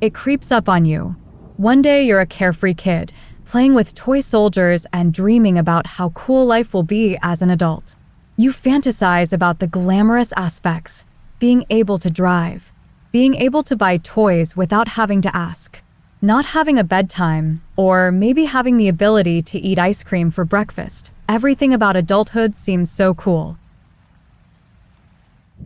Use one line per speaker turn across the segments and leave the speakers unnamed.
It creeps up on you. One day you're a carefree kid, playing with toy soldiers and dreaming about how cool life will be as an adult. You fantasize about the glamorous aspects, being able to drive, being able to buy toys without having to ask, not having a bedtime, or maybe having the ability to eat ice cream for breakfast. Everything about adulthood seems so cool.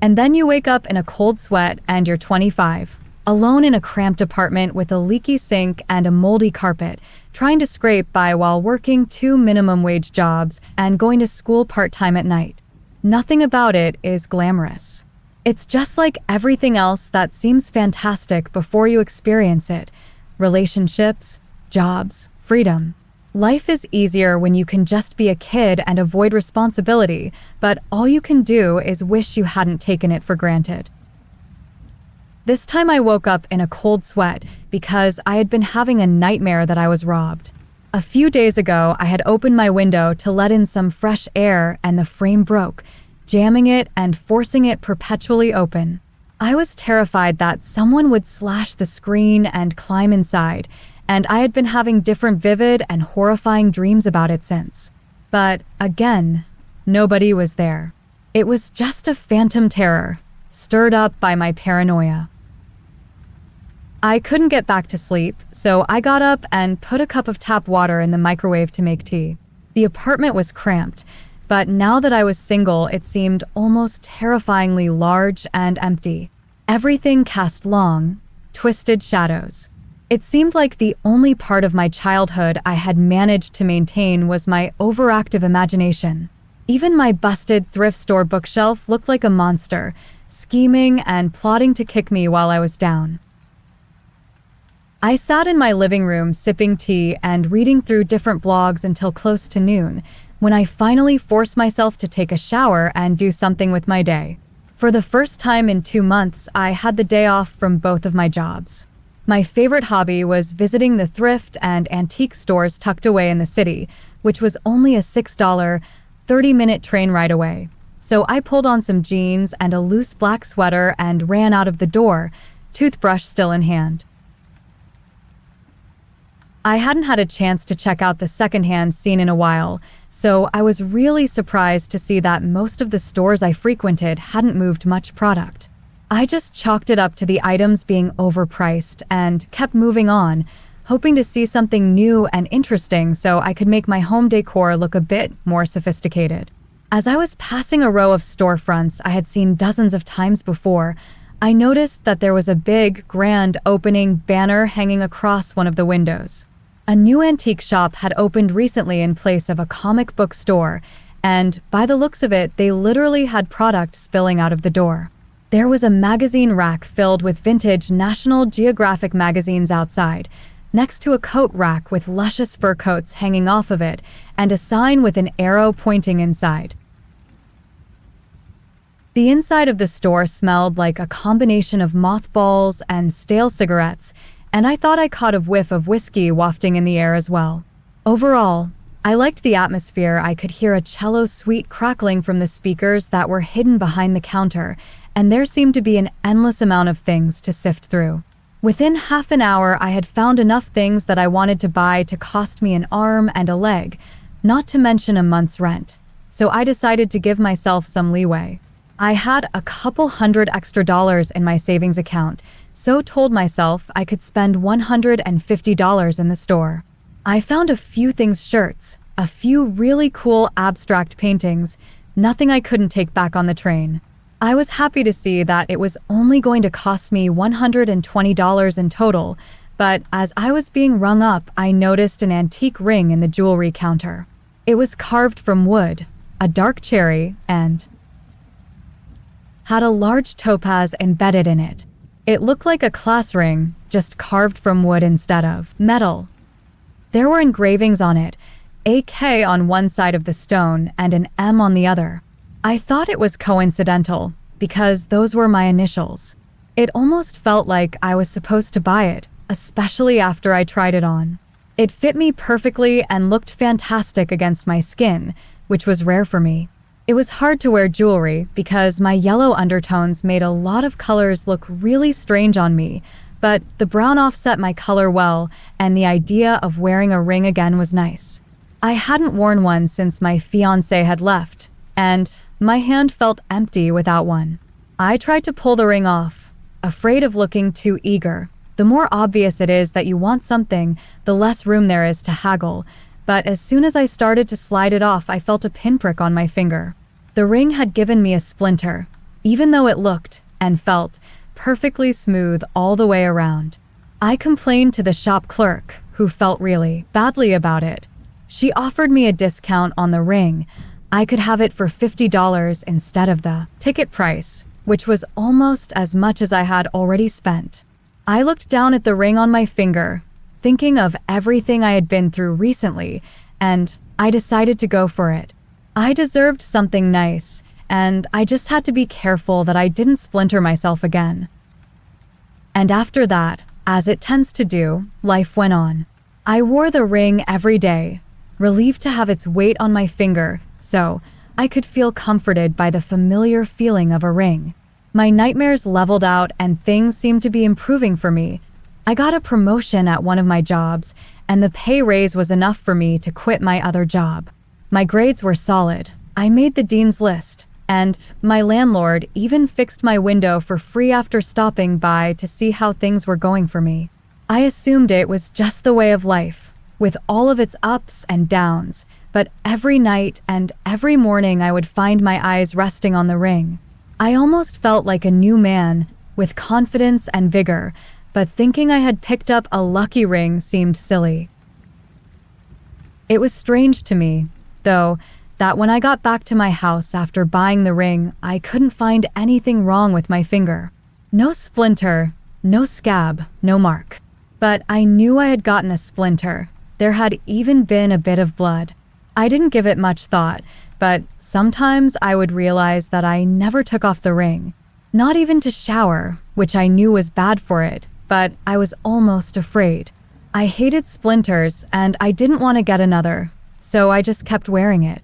And then you wake up in a cold sweat and you're 25, alone in a cramped apartment with a leaky sink and a moldy carpet, trying to scrape by while working 2 minimum wage jobs and going to school part-time at night. Nothing about it is glamorous. It's just like everything else that seems fantastic before you experience it. Relationships, jobs, freedom. Life is easier when you can just be a kid and avoid responsibility, but all you can do is wish you hadn't taken it for granted. This time I woke up in a cold sweat because I had been having a nightmare that I was robbed. A few days ago, I had opened my window to let in some fresh air and the frame broke, jamming it and forcing it perpetually open. I was terrified that someone would slash the screen and climb inside, and I had been having different vivid and horrifying dreams about it since. But again, nobody was there. It was just a phantom terror, stirred up by my paranoia. I couldn't get back to sleep, so I got up and put a cup of tap water in the microwave to make tea. The apartment was cramped, but now that I was single, it seemed almost terrifyingly large and empty. Everything cast long, twisted shadows. It seemed like the only part of my childhood I had managed to maintain was my overactive imagination. Even my busted thrift store bookshelf looked like a monster, scheming and plotting to kick me while I was down. I sat in my living room sipping tea and reading through different blogs until close to noon, when I finally forced myself to take a shower and do something with my day. For the first time in 2 months, I had the day off from both of my jobs. My favorite hobby was visiting the thrift and antique stores tucked away in the city, which was only a $6, 30-minute train ride away. So I pulled on some jeans and a loose black sweater and ran out of the door, toothbrush still in hand. I hadn't had a chance to check out the secondhand scene in a while, so I was really surprised to see that most of the stores I frequented hadn't moved much product. I just chalked it up to the items being overpriced and kept moving on, hoping to see something new and interesting so I could make my home decor look a bit more sophisticated. As I was passing a row of storefronts I had seen dozens of times before, I noticed that there was a big, grand opening banner hanging across one of the windows. A new antique shop had opened recently in place of a comic book store, and by the looks of it, they literally had product spilling out of the door. There was a magazine rack filled with vintage National Geographic magazines outside, next to a coat rack with luscious fur coats hanging off of it, and a sign with an arrow pointing inside. The inside of the store smelled like a combination of mothballs and stale cigarettes, and I thought I caught a whiff of whiskey wafting in the air as well. Overall, I liked the atmosphere. I could hear a cello suite crackling from the speakers that were hidden behind the counter, and there seemed to be an endless amount of things to sift through. Within half an hour, I had found enough things that I wanted to buy to cost me an arm and a leg, not to mention a month's rent. So I decided to give myself some leeway. I had a couple $100 extra in my savings account, so told myself I could spend $150 in the store. I found a few shirts, a few really cool abstract paintings, nothing I couldn't take back on the train. I was happy to see that it was only going to cost me $120 in total, but as I was being rung up, I noticed an antique ring in the jewelry counter. It was carved from wood, a dark cherry, and had a large topaz embedded in it. It looked like a class ring, just carved from wood instead of metal. There were engravings on it, a K on one side of the stone and an M on the other. I thought it was coincidental, because those were my initials. It almost felt like I was supposed to buy it, especially after I tried it on. It fit me perfectly and looked fantastic against my skin, which was rare for me. It was hard to wear jewelry because my yellow undertones made a lot of colors look really strange on me, But the brown offset my color well, and the idea of wearing a ring again was nice. I hadn't worn one since my fiancé had left, and my hand felt empty without one. I tried to pull the ring off, afraid of looking too eager. The more obvious it is that you want something, the less room there is to haggle. But as soon as I started to slide it off, I felt a pinprick on my finger. The ring had given me a splinter, even though it looked and felt perfectly smooth all the way around. I complained to the shop clerk, who felt really badly about it. She offered me a discount on the ring. I could have it for $50 instead of the ticket price, which was almost as much as I had already spent. I looked down at the ring on my finger, thinking of everything I had been through recently, and I decided to go for it. I deserved something nice, and I just had to be careful that I didn't splinter myself again. And after that, as it tends to do, life went on. I wore the ring every day, relieved to have its weight on my finger, so I could feel comforted by the familiar feeling of a ring. My nightmares leveled out and things seemed to be improving for me. I got a promotion at one of my jobs, and the pay raise was enough for me to quit my other job. My grades were solid. I made the dean's list, and my landlord even fixed my window for free after stopping by to see how things were going for me. I assumed it was just the way of life, with all of its ups and downs, but every night and every morning I would find my eyes resting on the ring. I almost felt like a new man, with confidence and vigor, but thinking I had picked up a lucky ring seemed silly. It was strange to me, though, that when I got back to my house after buying the ring, I couldn't find anything wrong with my finger. No splinter, no scab, no mark. But I knew I had gotten a splinter. There had even been a bit of blood. I didn't give it much thought, but sometimes I would realize that I never took off the ring. Not even to shower, which I knew was bad for it, but I was almost afraid. I hated splinters, and I didn't want to get another, so I just kept wearing it.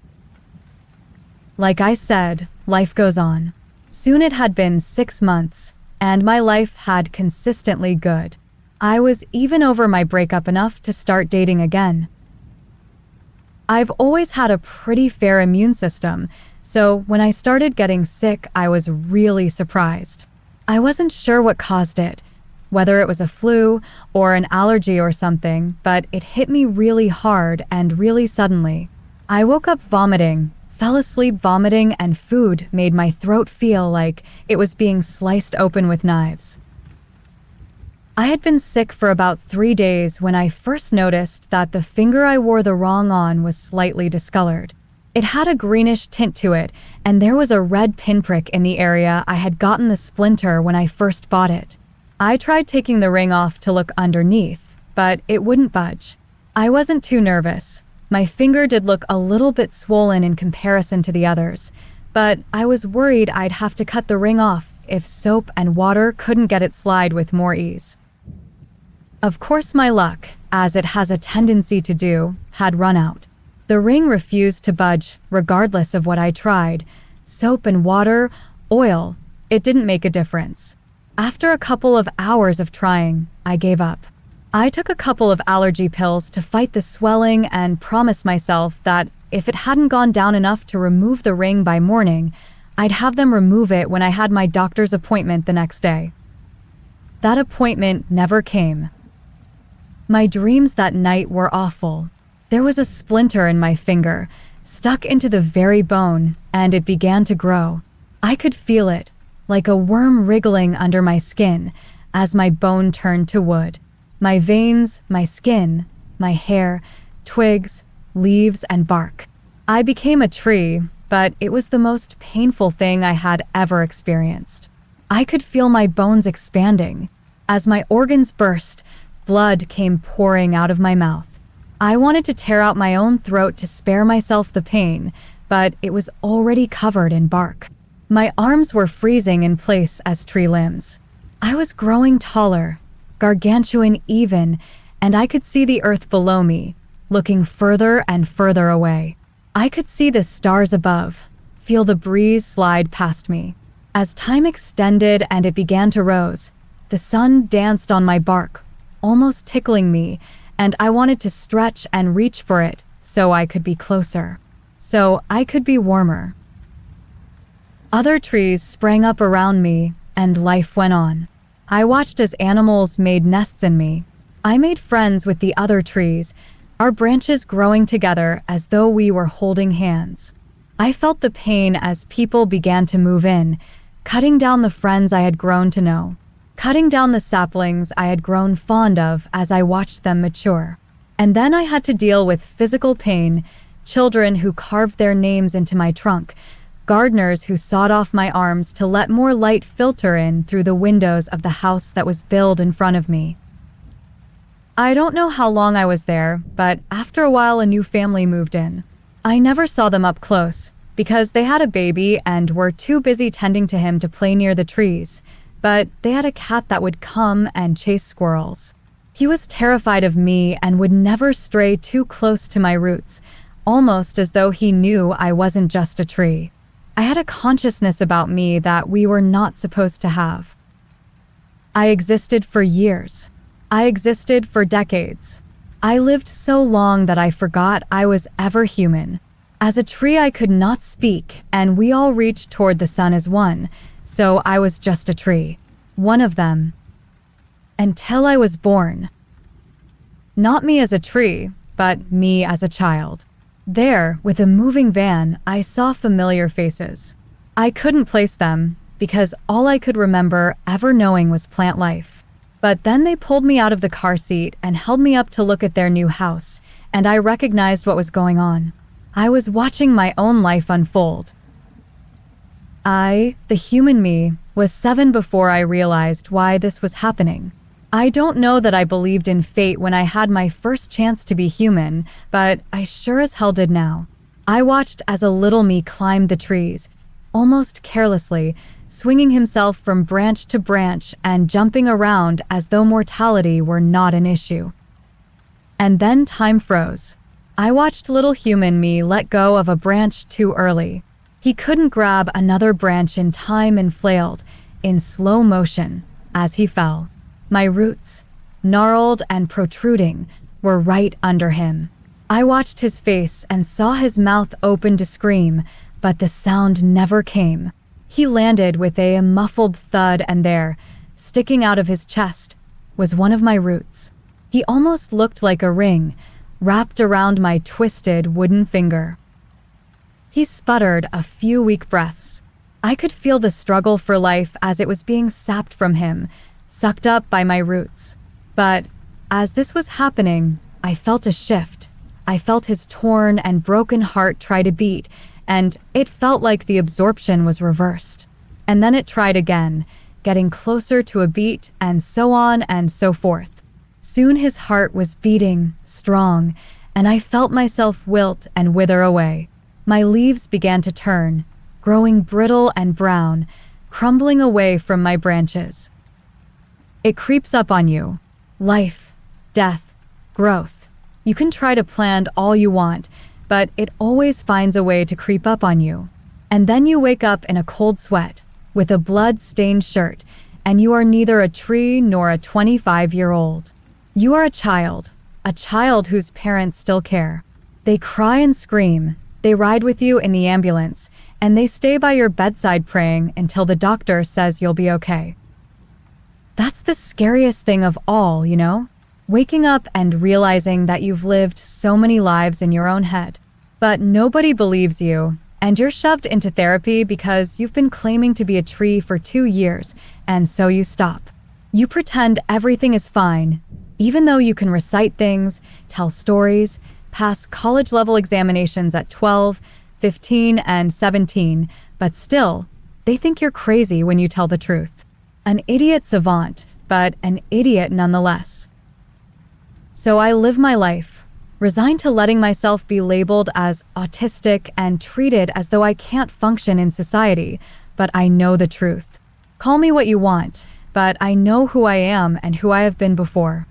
Like I said, life goes on. Soon it had been 6 months, and my life had consistently good. I was even over my breakup enough to start dating again. I've always had a pretty fair immune system, so when I started getting sick, I was really surprised. I wasn't sure what caused it, whether it was a flu or an allergy or something, but it hit me really hard and really suddenly. I woke up vomiting, fell asleep vomiting, and food made my throat feel like it was being sliced open with knives. I had been sick for about 3 days when I first noticed that the finger I wore the ring on was slightly discolored. It had a greenish tint to it, and there was a red pinprick in the area I had gotten the splinter when I first bought it. I tried taking the ring off to look underneath, but it wouldn't budge. I wasn't too nervous. My finger did look a little bit swollen in comparison to the others, but I was worried I'd have to cut the ring off if soap and water couldn't get it slide with more ease. Of course, my luck, as it has a tendency to do, had run out. The ring refused to budge, regardless of what I tried. Soap and water, oil, it didn't make a difference. After a couple of hours of trying, I gave up. I took a couple of allergy pills to fight the swelling and promised myself that if it hadn't gone down enough to remove the ring by morning, I'd have them remove it when I had my doctor's appointment the next day. That appointment never came. My dreams that night were awful. There was a splinter in my finger, stuck into the very bone, and it began to grow. I could feel it, like a worm wriggling under my skin, as my bone turned to wood. My veins, my skin, my hair, twigs, leaves, and bark. I became a tree, but it was the most painful thing I had ever experienced. I could feel my bones expanding. As my organs burst, blood came pouring out of my mouth. I wanted to tear out my own throat to spare myself the pain, but it was already covered in bark. My arms were freezing in place as tree limbs. I was growing taller, gargantuan even, and I could see the earth below me, looking further and further away. I could see the stars above, feel the breeze slide past me. As time extended and it began to rose, The sun danced on my bark, almost tickling me, and I wanted to stretch and reach for it so I could be closer, so I could be warmer. Other trees sprang up around me, and life went on. I watched as animals made nests in me. I made friends with the other trees, our branches growing together as though we were holding hands. I felt the pain as people began to move in, cutting down the friends I had grown to know, cutting down the saplings I had grown fond of as I watched them mature. And then I had to deal with physical pain, children who carved their names into my trunk, gardeners who sawed off my arms to let more light filter in through the windows of the house that was built in front of me. I don't know how long I was there, but after a while a new family moved in. I never saw them up close, because they had a baby and were too busy tending to him to play near the trees, but they had a cat that would come and chase squirrels. He was terrified of me and would never stray too close to my roots, almost as though he knew I wasn't just a tree. I had a consciousness about me that we were not supposed to have. I existed for years. I existed for decades. I lived so long that I forgot I was ever human. As a tree, I could not speak, and we all reached toward the sun as one, so I was just a tree, one of them. Until I was born. Not me as a tree, but me as a child. There, with a moving van, I saw familiar faces. I couldn't place them, because all I could remember ever knowing was plant life. But then they pulled me out of the car seat and held me up to look at their new house, and I recognized what was going on. I was watching my own life unfold. I, the human me, was 7 before I realized why this was happening. I don't know that I believed in fate when I had my first chance to be human, but I sure as hell did now. I watched as a little me climbed the trees, almost carelessly, swinging himself from branch to branch and jumping around as though mortality were not an issue. And then time froze. I watched little human me let go of a branch too early. He couldn't grab another branch in time and flailed, in slow motion, as he fell. My roots, gnarled and protruding, were right under him. I watched his face and saw his mouth open to scream, but the sound never came. He landed with a muffled thud, and there, sticking out of his chest, was one of my roots. He almost looked like a ring, wrapped around my twisted wooden finger. He sputtered a few weak breaths. I could feel the struggle for life as it was being sapped from him, sucked up by my roots. But as this was happening, I felt a shift. I felt his torn and broken heart try to beat, and it felt like the absorption was reversed. And then it tried again, getting closer to a beat, and so on and so forth. Soon his heart was beating, strong, and I felt myself wilt and wither away. My leaves began to turn, growing brittle and brown, crumbling away from my branches. It creeps up on you. Life, death, growth. You can try to plan all you want, but it always finds a way to creep up on you. And then you wake up in a cold sweat, with a blood-stained shirt, and you are neither a tree nor a 25-year-old. You are a child whose parents still care. They cry and scream, they ride with you in the ambulance, and they stay by your bedside praying until the doctor says you'll be okay. That's the scariest thing of all, you know? Waking up and realizing that you've lived so many lives in your own head. But nobody believes you, and you're shoved into therapy because you've been claiming to be a tree for 2 years, and so you stop. You pretend everything is fine, even though you can recite things, tell stories, pass college-level examinations at 12, 15, and 17, but still, they think you're crazy when you tell the truth. An idiot savant, but an idiot nonetheless. So I live my life, resigned to letting myself be labeled as autistic and treated as though I can't function in society, but I know the truth. Call me what you want, but I know who I am and who I have been before.